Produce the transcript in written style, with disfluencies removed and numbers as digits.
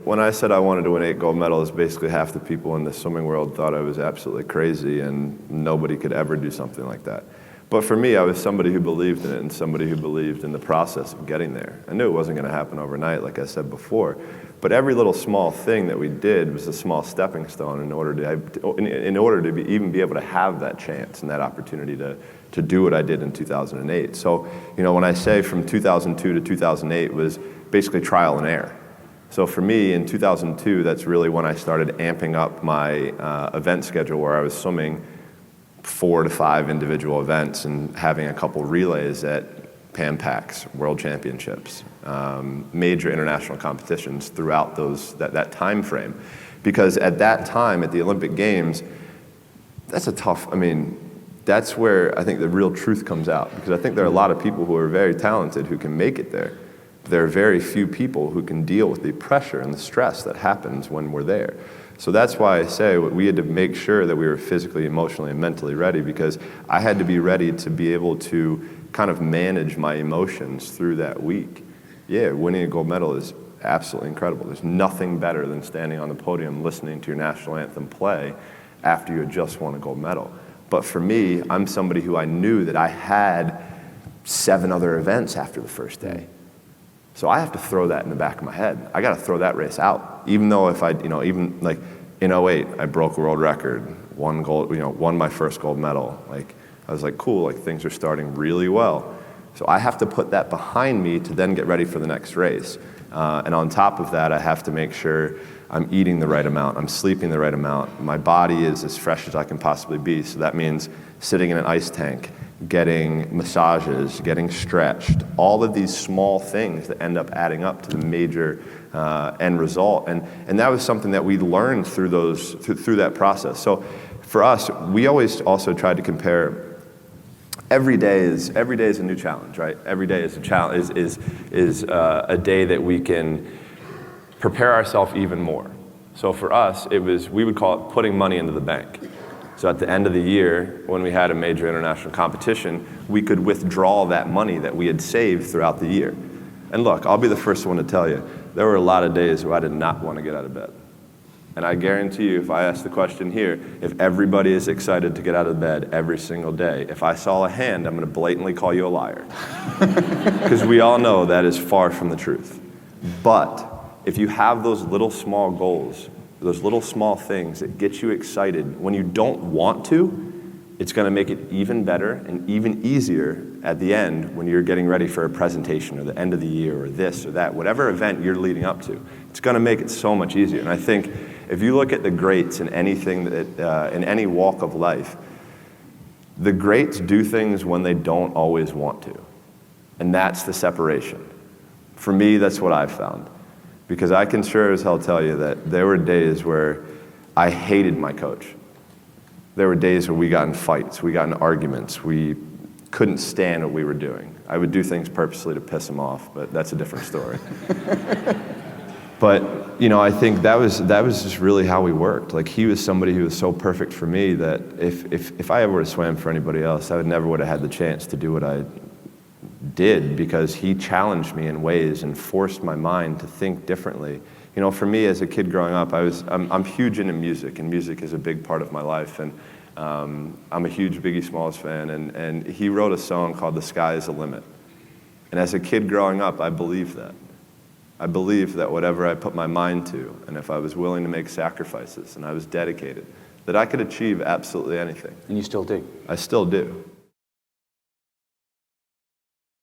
When I said I wanted to win 8 gold medals, basically half the people in the swimming world thought I was absolutely crazy and nobody could ever do something like that. But for me, I was somebody who believed in it and somebody who believed in the process of getting there. I knew it wasn't going to happen overnight, like I said before, but every little small thing that we did was a small stepping stone in order to even be able to have that chance and that opportunity to do what I did in 2008. So, when I say from 2002 to 2008 was basically trial and error. So for me, in 2002, that's really when I started amping up my event schedule, where I was swimming 4 to 5 individual events and having a couple relays at Pan Pacs, World Championships, major international competitions throughout that time frame. Because at that time, at the Olympic Games, that's that's where I think the real truth comes out. Because I think there are a lot of people who are very talented who can make it there. There are very few people who can deal with the pressure and the stress that happens when we're there. So that's why I say we had to make sure that we were physically, emotionally, and mentally ready, because I had to be ready to be able to kind of manage my emotions through that week. Yeah, winning a gold medal is absolutely incredible. There's nothing better than standing on the podium listening to your national anthem play after you had just won a gold medal. But for me, I'm somebody who I knew that I had 7 other events after the first day. So I have to throw that in the back of my head. I got to throw that race out. Even though if even like in 08, I broke a world record, won my first gold medal. Like, I was like, cool, like things are starting really well. So I have to put that behind me to then get ready for the next race. And on top of that, I have to make sure I'm eating the right amount, I'm sleeping the right amount, my body is as fresh as I can possibly be. So that means sitting in an ice tank, getting massages, getting stretched, all of these small things that end up adding up to the major end result. And that was something that we learned through that process. So for us, we always also tried to compare. Every day is a new challenge, right? Every day is a challenge, is a day that we can prepare ourselves even more. So for us, we would call it putting money into the bank. So at the end of the year, when we had a major international competition, we could withdraw that money that we had saved throughout the year. And look, I'll be the first one to tell you, there were a lot of days where I did not want to get out of bed. And I guarantee you, if I ask the question here, if everybody is excited to get out of bed every single day, if I saw a hand, I'm going to blatantly call you a liar. Because we all know that is far from the truth. But if you have those little small goals, those little small things that get you excited when you don't want to, it's going to make it even better and even easier at the end when you're getting ready for a presentation or the end of the year or this or that, whatever event you're leading up to. It's going to make it so much easier. And I think if you look at the greats in anything in any walk of life, the greats do things when they don't always want to. And that's the separation. For me, that's what I've found. Because I can sure as hell tell you that there were days where I hated my coach. There were days where we got in fights, we got in arguments, we couldn't stand what we were doing. I would do things purposely to piss him off, but that's a different story. But, I think that was just really how we worked. Like, he was somebody who was so perfect for me that if I ever would have swam for anybody else, I never would have had the chance to do what I did, because he challenged me in ways and forced my mind to think differently. For me as a kid growing up, I'm huge into music, and music is a big part of my life. And I'm a huge Biggie Smalls fan, and he wrote a song called "The Sky Is the Limit." And as a kid growing up, I believed that. I believed that whatever I put my mind to, and if I was willing to make sacrifices and I was dedicated, that I could achieve absolutely anything. And you still do? I still do.